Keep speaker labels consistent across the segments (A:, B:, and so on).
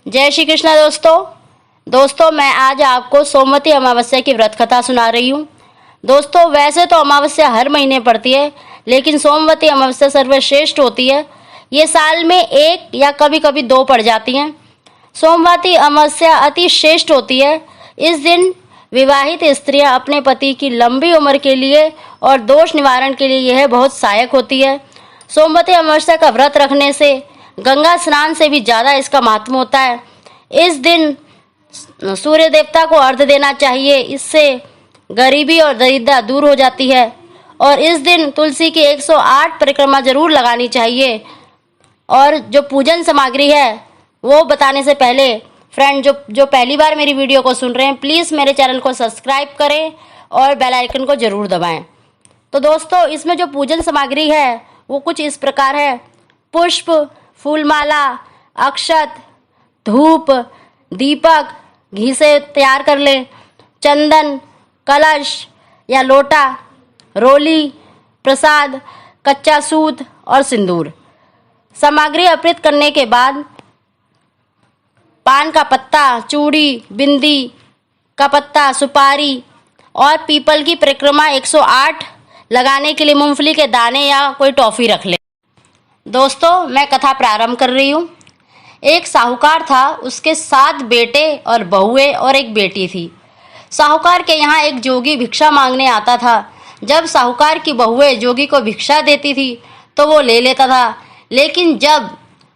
A: जय श्री कृष्णा दोस्तों मैं आज आपको सोमवती अमावस्या की व्रत कथा सुना रही हूँ। दोस्तों वैसे तो अमावस्या हर महीने पड़ती है, लेकिन सोमवती अमावस्या सर्वश्रेष्ठ होती है। ये साल में एक या कभी कभी दो पड़ जाती हैं। सोमवती अमावस्या अति श्रेष्ठ होती है। इस दिन विवाहित स्त्रियां अपने पति की लंबी उम्र के लिए और दोष निवारण के लिए यह बहुत सहायक होती है। सोमवती अमावस्या का व्रत रखने से गंगा स्नान से भी ज़्यादा इसका महत्व होता है। इस दिन सूर्य देवता को अर्घ्य देना चाहिए, इससे गरीबी और दरिद्रता दूर हो जाती है। और इस दिन तुलसी की 108 परिक्रमा जरूर लगानी चाहिए। और जो पूजन सामग्री है वो बताने से पहले फ्रेंड जो पहली बार मेरी वीडियो को सुन रहे हैं, प्लीज़ मेरे चैनल को सब्सक्राइब करें और बेल आइकन को ज़रूर दबाएं। तो दोस्तों इसमें जो पूजन सामग्री है वो कुछ इस प्रकार है: पुष्प, फूलमाला, अक्षत, धूप, दीपक घी से तैयार कर लें, चंदन, कलश या लोटा, रोली, प्रसाद, कच्चा सूत और सिंदूर। सामग्री अर्पित करने के बाद पान का पत्ता, चूड़ी, बिंदी का पत्ता, सुपारी और पीपल की परिक्रमा 108 लगाने के लिए मूंगफली के दाने या कोई टॉफी रख लें। दोस्तों मैं कथा प्रारंभ कर रही हूँ। एक साहूकार था, उसके 7 बेटे और बहुएं और एक बेटी थी। साहूकार के यहाँ एक जोगी भिक्षा मांगने आता था। जब साहूकार की बहुएं जोगी को भिक्षा देती थी तो वो ले लेता था, लेकिन जब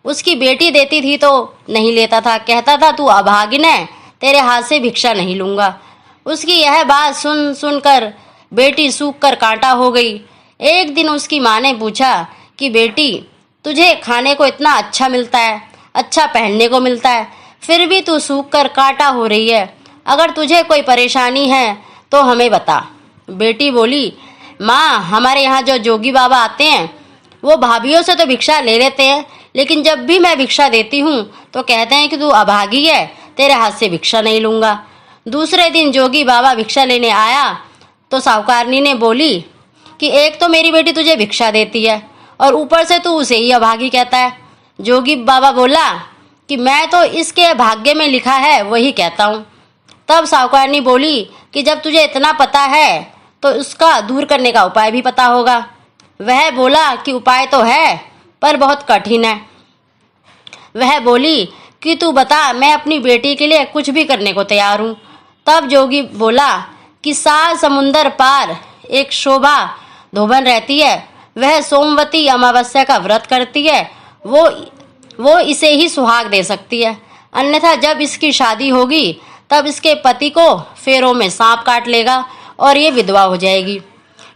A: उसकी बेटी देती थी तो नहीं लेता था। कहता था, तू अभागिन है, तेरे हाथ से भिक्षा नहीं लूँगा। उसकी यह बात सुन सुनकर बेटी सूख कर कांटा हो गई। एक दिन उसकी माँ ने पूछा कि बेटी, तुझे खाने को इतना अच्छा मिलता है, अच्छा पहनने को मिलता है, फिर भी तू सूख कर कांटा हो रही है। अगर तुझे कोई परेशानी है तो हमें बता। बेटी बोली, माँ हमारे यहाँ जो जोगी बाबा आते हैं वो भाभीयों से तो भिक्षा ले लेते हैं, लेकिन जब भी मैं भिक्षा देती हूँ तो कहते हैं कि तू अभागी है, तेरे हाथ से भिक्षा नहीं लूँगा। दूसरे दिन जोगी बाबा भिक्षा लेने आया तो साहूकारनी ने बोली कि एक तो मेरी बेटी तुझे भिक्षा देती है और ऊपर से तू उसे ही अभागी कहता है। जोगी बाबा बोला कि मैं तो इसके भाग्य में लिखा है वही कहता हूँ। तब साहूकारनी बोली कि जब तुझे इतना पता है तो उसका दूर करने का उपाय भी पता होगा। वह बोला कि उपाय तो है पर बहुत कठिन है। वह बोली कि तू बता, मैं अपनी बेटी के लिए कुछ भी करने को तैयार हूँ। तब जोगी बोला कि 7 समुंदर पार एक शोभा धोबन रहती है, वह सोमवती अमावस्या का व्रत करती है, वो इसे ही सुहाग दे सकती है, अन्यथा जब इसकी शादी होगी तब इसके पति को फेरों में सांप काट लेगा और ये विधवा हो जाएगी।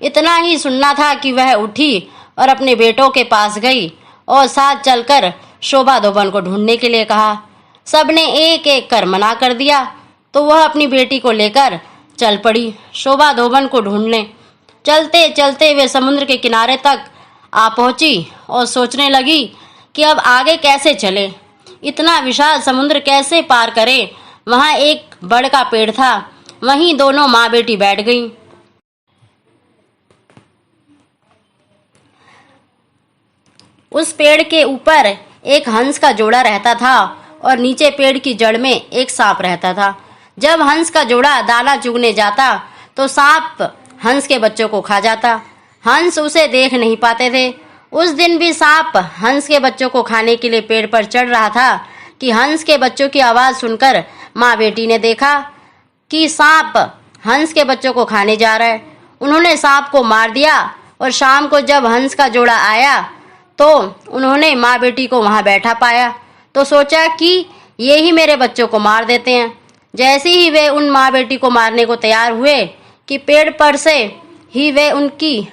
A: इतना ही सुनना था कि वह उठी और अपने बेटों के पास गई और साथ चलकर शोभा धोबन को ढूंढने के लिए कहा। सबने एक एक कर मना कर दिया तो वह अपनी बेटी को लेकर चल पड़ी शोभा धोबन को ढूंढने। चलते चलते वे समुद्र के किनारे तक आ पहुंची और सोचने लगी कि अब आगे कैसे चले, इतना विशाल समुद्र कैसे पार करें। वहाँ एक बड़ का पेड़ था, वहीं दोनों माँ बेटी बैठ गईं। उस पेड़ के ऊपर एक हंस का जोड़ा रहता था और नीचे पेड़ की जड़ में एक सांप रहता था। जब हंस का जोड़ा दाना चुगने जाता तो सांप हंस के बच्चों को खा जाता। हंस उसे देख नहीं पाते थे। उस दिन भी सांप हंस के बच्चों को खाने के लिए पेड़ पर चढ़ रहा था कि हंस के बच्चों की आवाज़ सुनकर माँ बेटी ने देखा कि सांप हंस के बच्चों को खाने जा रहा है। उन्होंने सांप को मार दिया और शाम को जब हंस का जोड़ा आया तो उन्होंने माँ बेटी को वहाँ बैठा पाया तो सोचा कि ये ही मेरे बच्चों को मार देते हैं। जैसे ही वे उन माँ बेटी को मारने को तैयार हुए कि पेड़ पर से ही वे उनकी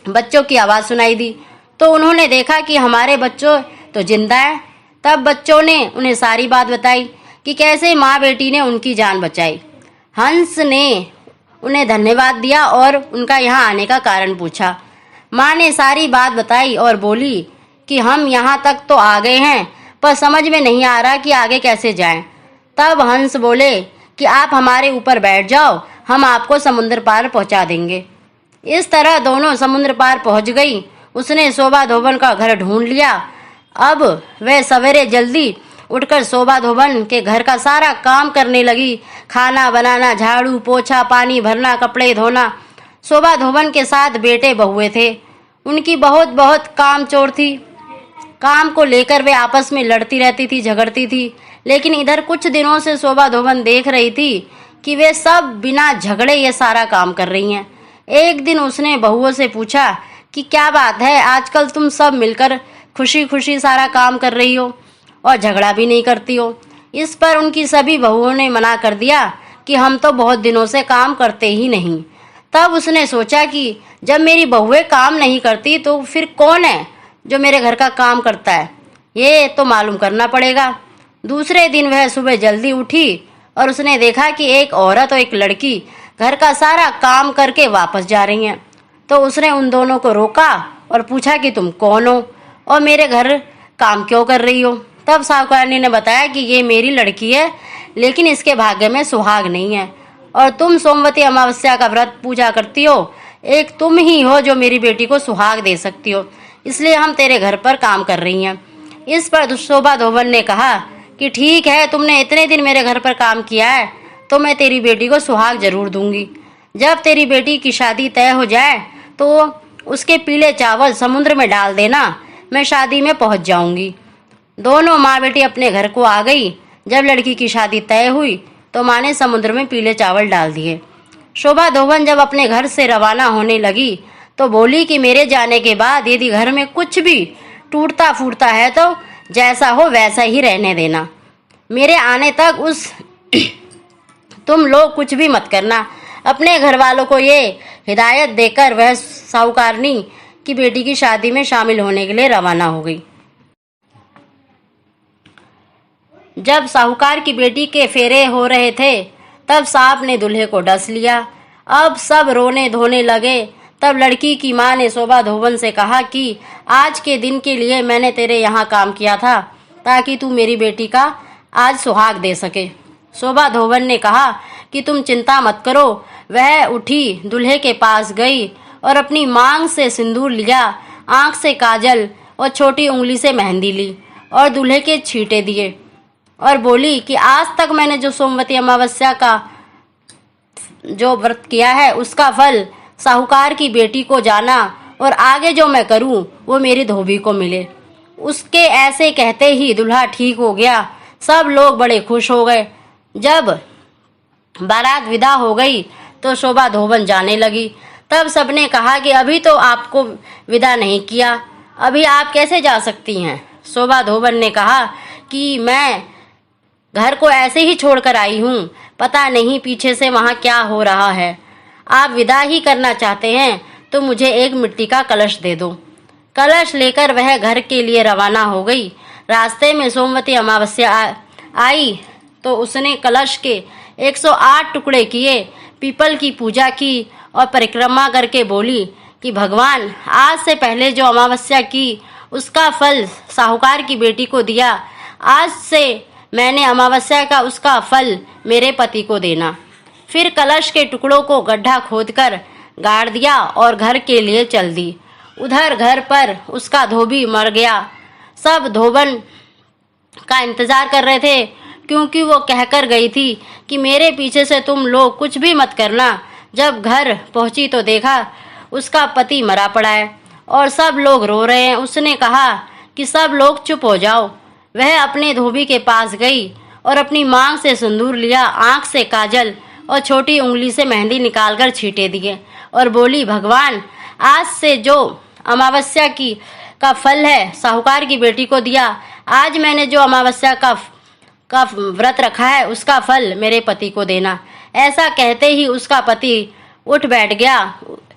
A: बच्चों की आवाज़ सुनाई दी तो उन्होंने देखा कि हमारे बच्चों तो जिंदा हैं। तब बच्चों ने उन्हें सारी बात बताई कि कैसे माँ बेटी ने उनकी जान बचाई। हंस ने उन्हें धन्यवाद दिया और उनका यहाँ आने का कारण पूछा। माँ ने सारी बात बताई और बोली कि हम यहाँ तक तो आ गए हैं पर समझ में नहीं आ रहा कि आगे कैसे जाएं। तब हंस बोले कि आप हमारे ऊपर बैठ जाओ, हम आपको समुद्र पार पहुँचा देंगे। इस तरह दोनों समुद्र पार पहुँच गई। उसने शोभा धोबन का घर ढूंढ लिया। अब वह सवेरे जल्दी उठकर शोभा धोबन के घर का सारा काम करने लगी। खाना बनाना, झाड़ू पोछा, पानी भरना, कपड़े धोना। शोभा धोबन के साथ बेटे बहुए थे। उनकी बहुत बहुत काम चोर थी। काम को लेकर वे आपस में लड़ती रहती थी, झगड़ती थी। लेकिन इधर कुछ दिनों से शोभा धोबन देख रही थी कि वे सब बिना झगड़े ये सारा काम कर रही हैं। एक दिन उसने बहुओं से पूछा कि क्या बात है, आजकल तुम सब मिलकर खुशी खुशी सारा काम कर रही हो और झगड़ा भी नहीं करती हो। इस पर उनकी सभी बहुओं ने मना कर दिया कि हम तो बहुत दिनों से काम करते ही नहीं। तब उसने सोचा कि जब मेरी बहुएं काम नहीं करती तो फिर कौन है जो मेरे घर का काम करता है, ये तो मालूम करना पड़ेगा। दूसरे दिन वह सुबह जल्दी उठी और उसने देखा कि एक औरत और एक लड़की घर का सारा काम करके वापस जा रही हैं। तो उसने उन दोनों को रोका और पूछा कि तुम कौन हो और मेरे घर काम क्यों कर रही हो। तब साहूकारनी ने बताया कि ये मेरी लड़की है, लेकिन इसके भाग्य में सुहाग नहीं है और तुम सोमवती अमावस्या का व्रत पूजा करती हो। एक तुम ही हो जो मेरी बेटी को सुहाग दे सकती हो, इसलिए हम तेरे घर पर काम कर रही हैं। इस पर शोभा धोबन ने कहा कि ठीक है, तुमने इतने दिन मेरे घर पर काम किया है तो मैं तेरी बेटी को सुहाग जरूर दूंगी। जब तेरी बेटी की शादी तय हो जाए तो उसके पीले चावल समुद्र में डाल देना, मैं शादी में पहुंच जाऊंगी। दोनों माँ बेटी अपने घर को आ गई। जब लड़की की शादी तय हुई तो माँ ने समुद्र में पीले चावल डाल दिए। शोभा धोबन जब अपने घर से रवाना होने लगी तो बोली कि मेरे जाने के बाद यदि घर में कुछ भी टूटता फूटता है तो जैसा हो वैसा ही रहने देना। मेरे आने तक उस तुम लोग कुछ भी मत करना। अपने घर वालों को ये हिदायत देकर वह साहूकारनी की बेटी की शादी में शामिल होने के लिए रवाना हो गई। जब साहूकार की बेटी के फेरे हो रहे थे तब सांप ने दूल्हे को डस लिया। अब सब रोने धोने लगे। तब लड़की की माँ ने शोभा धोबन से कहा कि आज के दिन के लिए मैंने तेरे यहाँ काम किया था ताकि तू मेरी बेटी का आज सुहाग दे सके। शोभा धोबन ने कहा कि तुम चिंता मत करो। वह उठी, दूल्हे के पास गई और अपनी मांग से सिंदूर लिया, आंख से काजल और छोटी उंगली से मेहंदी ली और दूल्हे के छींटे दिए और बोली कि आज तक मैंने जो सोमवती अमावस्या का जो व्रत किया है उसका फल साहूकार की बेटी को जाना और आगे जो मैं करूं वो मेरी धोबी को मिले। उसके ऐसे कहते ही दूल्हा ठीक हो गया। सब लोग बड़े खुश हो गए। जब बारात विदा हो गई तो शोभा धोबन जाने लगी। तब सबने कहा कि अभी तो आपको विदा नहीं किया, अभी आप कैसे जा सकती हैं। शोभा धोबन ने कहा कि मैं घर को ऐसे ही छोड़कर आई हूँ, पता नहीं पीछे से वहाँ क्या हो रहा है। आप विदा ही करना चाहते हैं तो मुझे एक मिट्टी का कलश दे दो। कलश लेकर वह घर के लिए रवाना हो गई। रास्ते में सोमवती अमावस्या आई तो उसने कलश के 108 टुकड़े किए, पीपल की पूजा की और परिक्रमा करके बोली कि भगवान, आज से पहले जो अमावस्या की उसका फल साहूकार की बेटी को दिया, आज से मैंने अमावस्या का उसका फल मेरे पति को देना। फिर कलश के टुकड़ों को गड्ढा खोदकर गाड़ दिया और घर के लिए चल दी। उधर घर पर उसका धोबी मर गया। सब धोबन का इंतजार कर रहे थे क्योंकि वो कहकर गई थी कि मेरे पीछे से तुम लोग कुछ भी मत करना। जब घर पहुंची तो देखा उसका पति मरा पड़ा है और सब लोग रो रहे हैं। उसने कहा कि सब लोग चुप हो जाओ। वह अपने धोबी के पास गई और अपनी मांग से सिंदूर लिया, आंख से काजल और छोटी उंगली से मेहंदी निकालकर छींटे दिए और बोली, भगवान, आज से जो अमावस्या की का फल है साहूकार की बेटी को दिया, आज मैंने जो अमावस्या का व्रत रखा है उसका फल मेरे पति को देना। ऐसा कहते ही उसका पति उठ बैठ गया।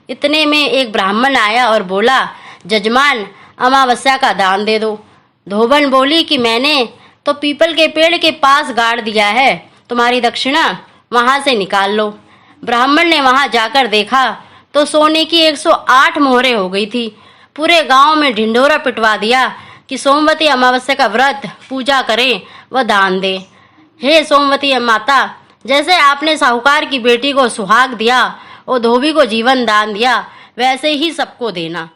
A: इतने में एक ब्राह्मण आया और बोला, जजमान, अमावस्या का दान दे दो। धोबन बोली कि मैंने तो पीपल के पेड़ के पास गाड़ दिया है, तुम्हारी दक्षिणा वहां से निकाल लो। ब्राह्मण ने वहां जाकर देखा तो सोने की 108 मोहरें हो गई थी। पूरे गांव में ढिंढोरा पिटवा दिया कि सोमवती अमावस्या का व्रत पूजा करें व दान दें। हे सोमवती माता, जैसे आपने साहूकार की बेटी को सुहाग दिया और धोबी को जीवन दान दिया, वैसे ही सबको देना।